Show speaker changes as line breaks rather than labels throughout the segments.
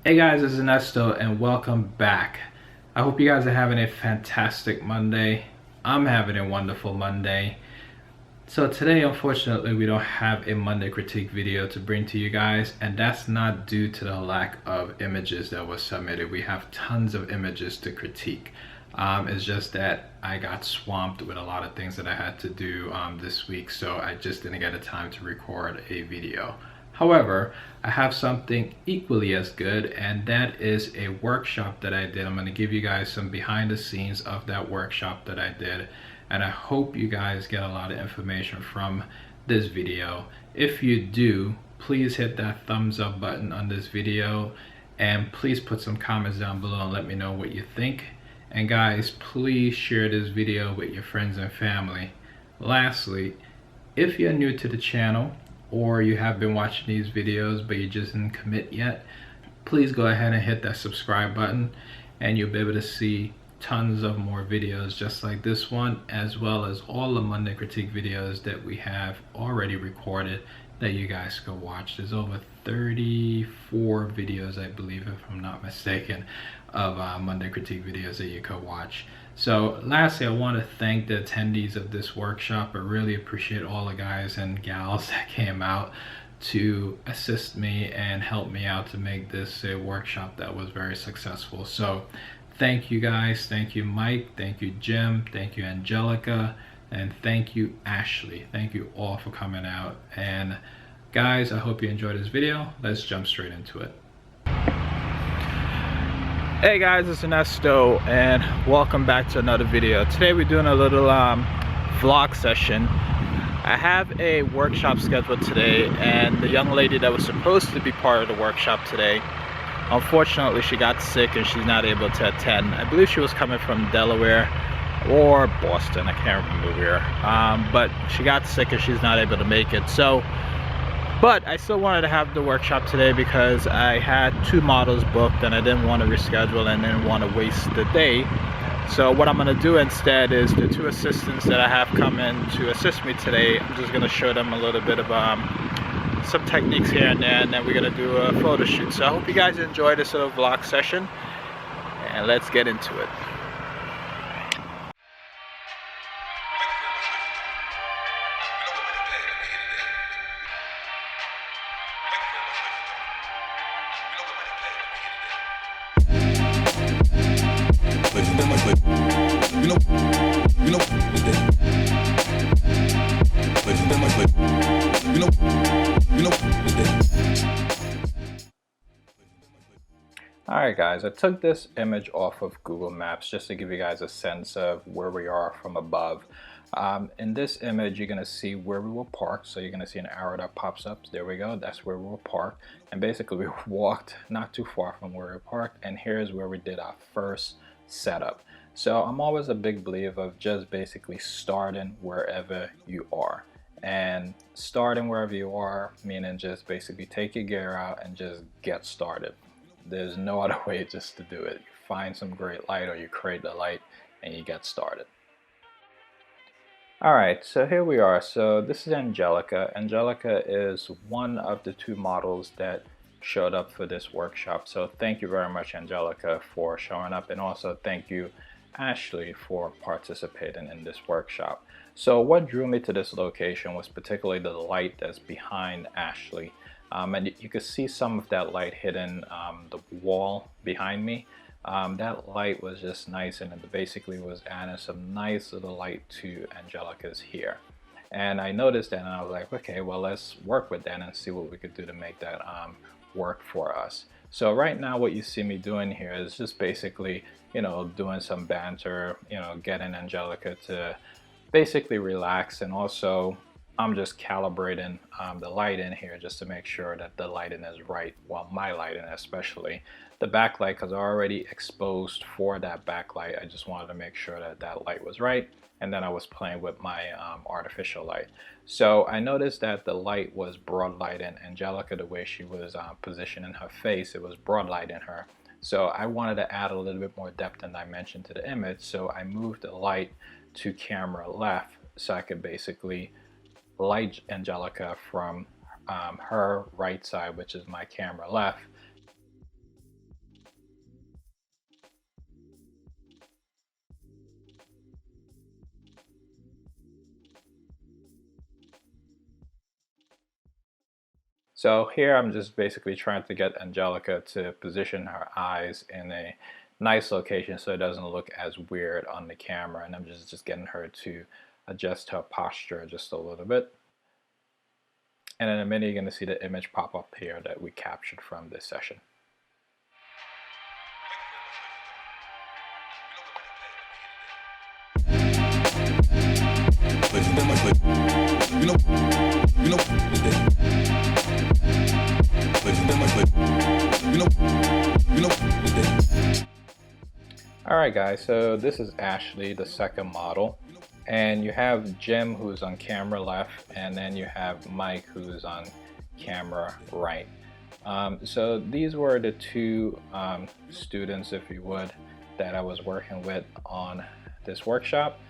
Hey guys, it's Ernesto and welcome back. I hope you guys are having a fantastic Monday. I'm having a wonderful Monday. So today, unfortunately, we don't have a Monday critique video to bring to you guys, and that's not due to the lack of images that was submitted. We have tons of images to critique. It's just that I got swamped with a lot of things that I had to do this week, so I just didn't get a time to record a video. However, I have something equally as good, and that is a workshop that I did. I'm going to give you guys some behind the scenes of that workshop that I did, and I hope you guys get a lot of information from this video. If you do, please hit that thumbs up button on this video, and please put some comments down below and let me know what you think. And guys, please share this video with your friends and family. Lastly, if you're new to the channel or you have been watching these videos but you just didn't commit yet, please go ahead and hit that subscribe button and you'll be able to see tons of more videos just like this one, as well as all the Monday critique videos that we have already recorded that you guys can watch. There's over 34 videos, I believe, if I'm not mistaken, of Monday critique videos that you could watch. So lastly, I want to thank the attendees of this workshop. I really appreciate all the guys and gals that came out to assist me and help me out to make this a workshop that was very successful. So thank you guys, thank you Mike, thank you Jim, thank you Angelica, and thank you Ashley. Thank you all for coming out. And guys, I hope you enjoyed this video. Let's jump straight into it. Hey guys, it's Ernesto and welcome back to another video. Today we're doing a little vlog session. I have a workshop scheduled today, and the young lady that was supposed to be part of the workshop today, unfortunately she got sick and she's not able to attend. I believe she was coming from Delaware or Boston, I can't remember where, but she got sick and she's not able to make it. But I still wanted to have the workshop today because I had two models booked and I didn't want to reschedule and didn't want to waste the day. So what I'm going to do instead is the two assistants that I have come in to assist me today, I'm just going to show them a little bit of some techniques here and there, and then we're going to do a photo shoot. So I hope you guys enjoy this little vlog session, and let's get into it. Alright guys, I took this image off of Google Maps just to give you guys a sense of where we are from above. In this image you're going to see where we were parked, so you're going to see an arrow that pops up. There we go, that's where we were parked, and basically we walked not too far from where we were parked, and here's where we did our first setup. So I'm always a big believer of just basically starting wherever you are. And starting wherever you are, meaning just basically take your gear out and just get started. There's no other way just to do it. You find some great light or you create the light and you get started. Alright, so here we are. So this is Angelica. Angelica is one of the two models that showed up for this workshop. So thank you very much, Angelica, for showing up, and also thank you, Ashley, for participating in this workshop. So what drew me to this location was particularly the light that's behind Ashley. And you can see some of that light hitting the wall behind me. That light was just nice, and it basically was adding some nice little light to Angelica's hair. And I noticed that and I was like, okay, well, let's work with that and see what we could do to make that work for us. So right now what you see me doing here is just basically, you know, doing some banter, you know, getting Angelica to basically relax, and also I'm just calibrating the light in here just to make sure that the lighting is right. Well, my lighting, especially the backlight, because I already exposed for that backlight. I just wanted to make sure that that light was right, and then I was playing with my artificial light. So I noticed that the light was broad lighting Angelica, the way she was positioning her face, it was broad lighting her. So I wanted to add a little bit more depth and dimension to the image, so I moved the light to camera left so I could basically light Angelica from her right side, which is my camera left, So here I'm just basically trying to get Angelica to position her eyes in a nice location so it doesn't look as weird on the camera, and I'm just getting her to adjust her posture just a little bit. And in a minute you're going to see the image pop up here that we captured from this session. Alright guys, so this is Ashley, the second model, and you have Jim who's on camera left, and then you have Mike who's on camera right. So these were the two students, if you would, that I was working with on this workshop,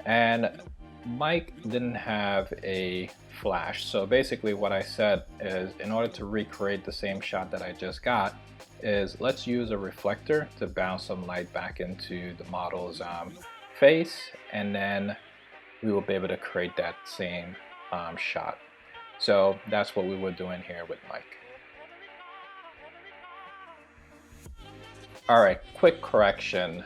and Mike didn't have a flash. So basically what I said is, in order to recreate the same shot that I just got, is let's use a reflector to bounce some light back into the model's face, and then we will be able to create that same shot. So that's what we were doing here with Mike. Alright, quick correction.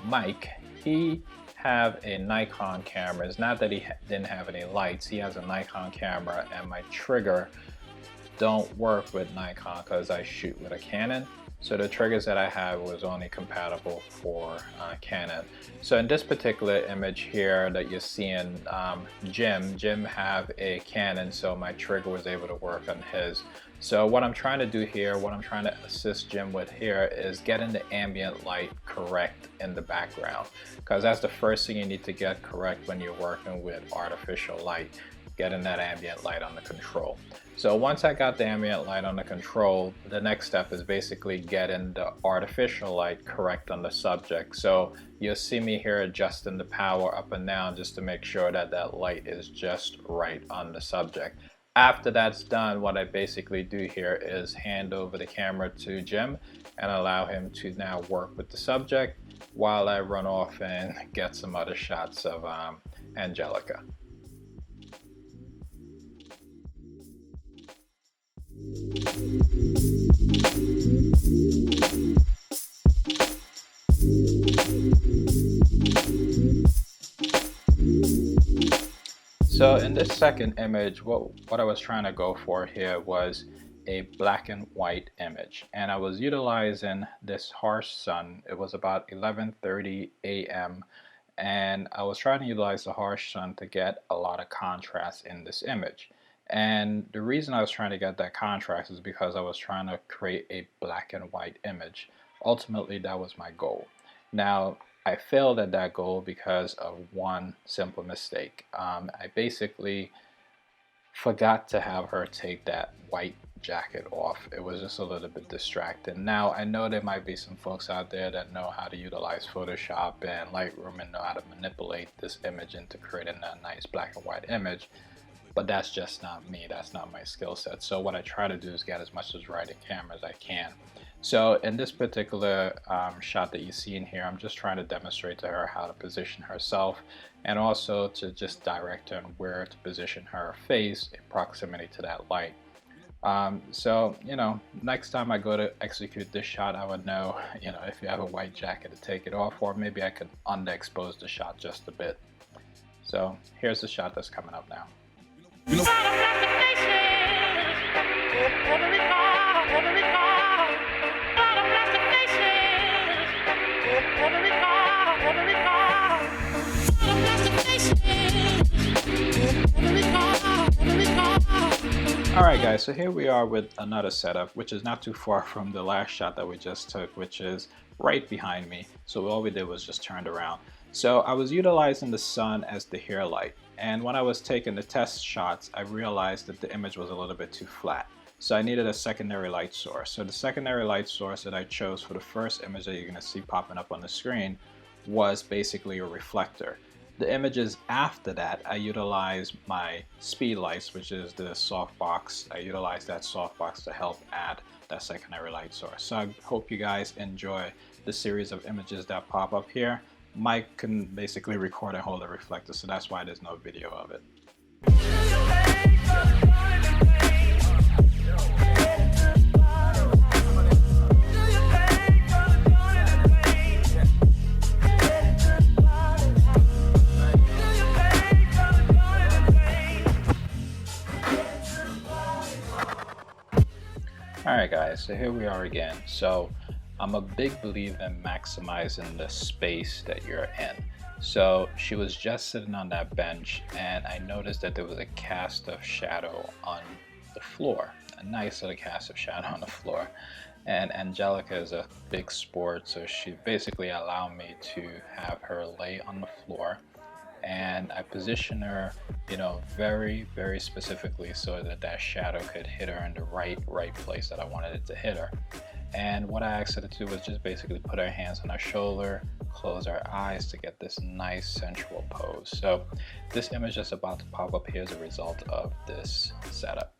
Mike, he have a Nikon camera. It's not that he didn't have any lights, he has a Nikon camera, and my trigger don't work with Nikon because I shoot with a Canon. So the triggers that I have was only compatible for Canon. So in this particular image here that you're seeing, Jim have a Canon, so my trigger was able to work on his. So what I'm trying to do here, what I'm trying to assist Jim with here, is getting the ambient light correct in the background, because that's the first thing you need to get correct when you're working with artificial light, getting that ambient light on the control. So once I got the ambient light on the control, the next step is basically getting the artificial light correct on the subject. So you'll see me here adjusting the power up and down just to make sure that that light is just right on the subject. After that's done, what I basically do here is hand over the camera to Jim and allow him to now work with the subject while I run off and get some other shots of Angelica. So in this second image, what I was trying to go for here was a black and white image, and I was utilizing this harsh sun. It was about 11:30 a.m. and I was trying to utilize the harsh sun to get a lot of contrast in this image. And the reason I was trying to get that contrast is because I was trying to create a black and white image. Ultimately, that was my goal. Now, I failed at that goal because of one simple mistake. I basically forgot to have her take that white jacket off. It was just a little bit distracting. Now, I know there might be some folks out there that know how to utilize Photoshop and Lightroom and know how to manipulate this image into creating a nice black and white image. But that's just not me, that's not my skill set. So what I try to do is get as much as right in camera as I can. So in this particular shot that you see in here, I'm just trying to demonstrate to her how to position herself, and also to just direct her on where to position her face in proximity to that light. So, you know, next time I go to execute this shot, I would know, you know, if you have a white jacket, to take it off, or maybe I could underexpose the shot just a bit. So here's the shot that's coming up now. You know. Alright guys, so here we are with another setup, which is not too far from the last shot that we just took, which is right behind me. So all we did was just turned around. So I was utilizing the sun as the hair light, and when I was taking the test shots, I realized that the image was a little bit too flat. So I needed a secondary light source. So the secondary light source that I chose for the first image that you're going to see popping up on the screen was basically a reflector. The images after that, I utilized my speed lights, which is the softbox. I utilized that softbox to help add that secondary light source. So I hope you guys enjoy the series of images that pop up here. Mike can basically record and hold a reflector, so that's why there's no video of it.
Alright guys, so here we are again. So I'm a big believer in maximizing the space that you're in. So she was just sitting on that bench and I noticed that there was a cast of shadow on the floor. A nice little cast of shadow on the floor. And Angelica is a big sport, so she basically allowed me to have her lay on the floor, and I position her, very specifically so that that shadow could hit her in the right place that I wanted it to hit her. And what I asked her to do was just basically put her hands on her shoulder, close her eyes to get this nice sensual pose. So this image that's about to pop up here is a result of this setup.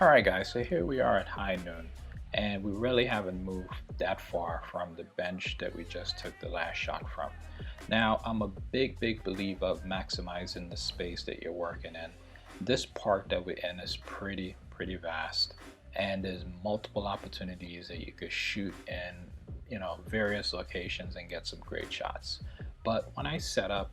Alright guys, so here we are at high noon, and we really haven't moved that far from the bench that we just took the last shot from. Now, I'm a big believer of maximizing the space that you're working in. This park that we're in is pretty vast, and there's multiple opportunities that you could shoot in, various locations and get some great shots. But when I set up,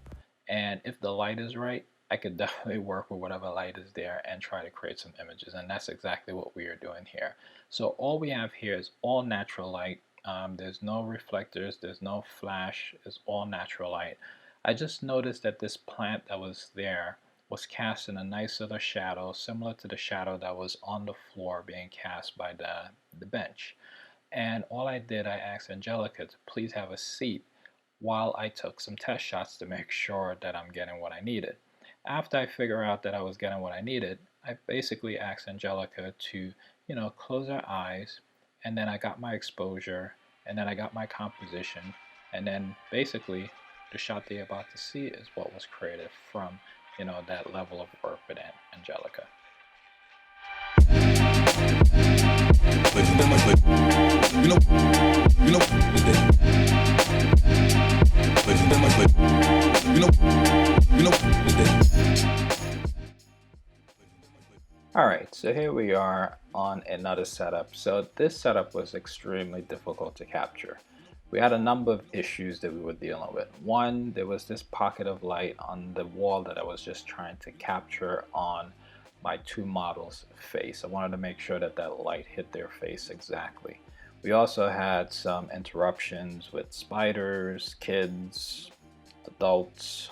and if the light is right, I could definitely work with whatever light is there and try to create some images, and that's exactly what we are doing here. So all we have here is all natural light. There's no reflectors, there's no flash, it's all natural light. I just noticed that this plant that was there was cast in a nice little shadow, similar to the shadow that was on the floor being cast by the bench. And all I did, I asked Angelica to please have a seat while I took some test shots to make sure that I'm getting what I needed. After I figured out that I was getting what I needed, I basically asked Angelica to, close her eyes, and then I got my exposure, and then I got my composition, and then basically the shot that you're about to see is what was created from, that level of work with Angelica. Alright, so here we are on another setup. So this setup was extremely difficult to capture. We had a number of issues that we were dealing with. One, there was this pocket of light on the wall that I was just trying to capture on my two models' face. I wanted to make sure that that light hit their face exactly. We also had some interruptions with spiders, kids, adults,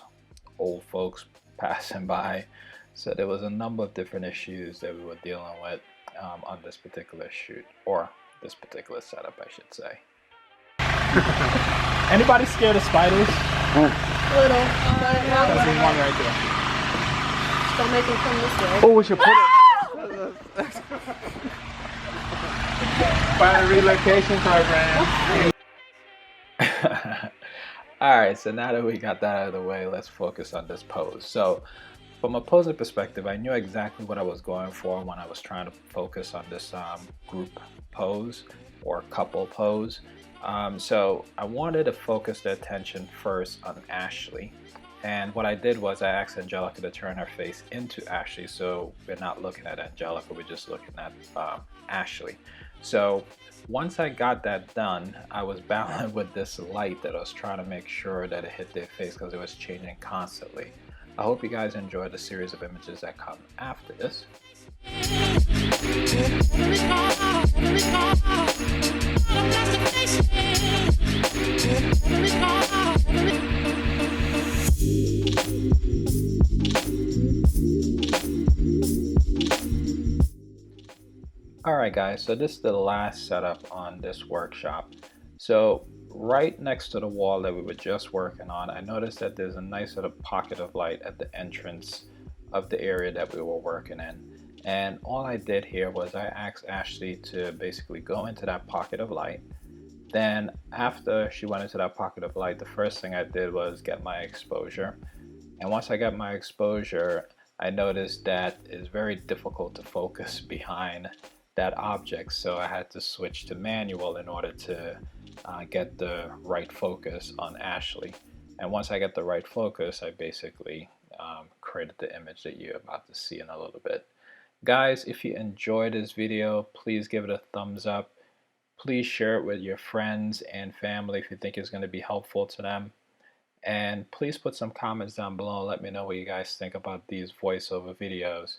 old folks passing by. So there was a number of different issues that we were dealing with on this particular shoot, or this particular setup, I should say. Anybody scared of spiders?
Little.
There's one right there.
Don't make him come this way.
Oh, we should put it. Spider relocation program. Alright, so now that we got that out of the way, let's focus on this pose. So from a posing perspective, I knew exactly what I was going for when I was trying to focus on this group pose or couple pose. So I wanted to focus the attention first on Ashley. And what I did was I asked Angelica to turn her face into Ashley, so we're not looking at Angelica, we're just looking at Ashley. So once I got that done, I was battling with this light that I was trying to make sure that it hit their face because it was changing constantly. I hope you guys enjoyed the series of images that come after this. Alright guys, so this is the last setup on this workshop. So right next to the wall that we were just working on, I noticed that there's a nice little pocket of light at the entrance of the area that we were working in. And all I did here was I asked Ashley to basically go into that pocket of light. Then after she went into that pocket of light, the first thing I did was get my exposure. And once I got my exposure, I noticed that it's very difficult to focus behind that object. So I had to switch to manual in order to get the right focus on Ashley. And once I get the right focus, I basically created the image that you're about to see in a little bit. Guys, if you enjoyed this video, please give it a thumbs up. please share it with your friends and family if you think it's going to be helpful to them. And please put some comments down below and let me know what you guys think about these voiceover videos.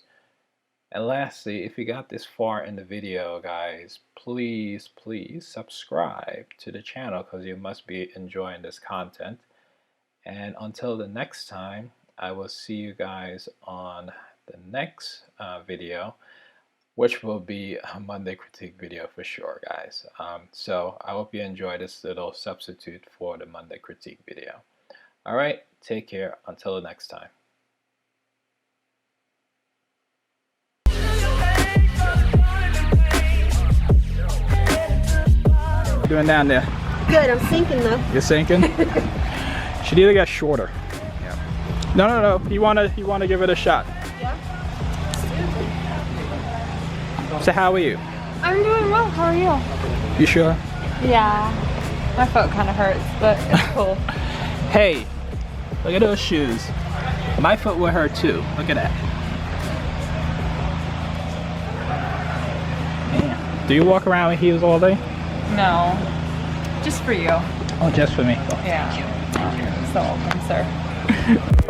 And lastly, if you got this far in the video, guys, please subscribe to the channel because you must be enjoying this content. And until the next time, I will see you guys on the next video, which will be a Monday critique video for sure, guys. So I hope you enjoy this little substitute for the Monday critique video. All right, take care until the next time. What you doing down there?
Good, I'm sinking though.
You're sinking? Should either get shorter. Yeah. No. You wanna give it a shot.
Yeah.
So how are you?
I'm doing well. How are you?
You sure?
Yeah. My foot kind of hurts, but it's cool.
Hey, look at those shoes. My foot will hurt too. Look at that. Man. Do you walk around with heels all day?
No. Just for you.
Oh, just for me.
Yeah. So welcome, sir.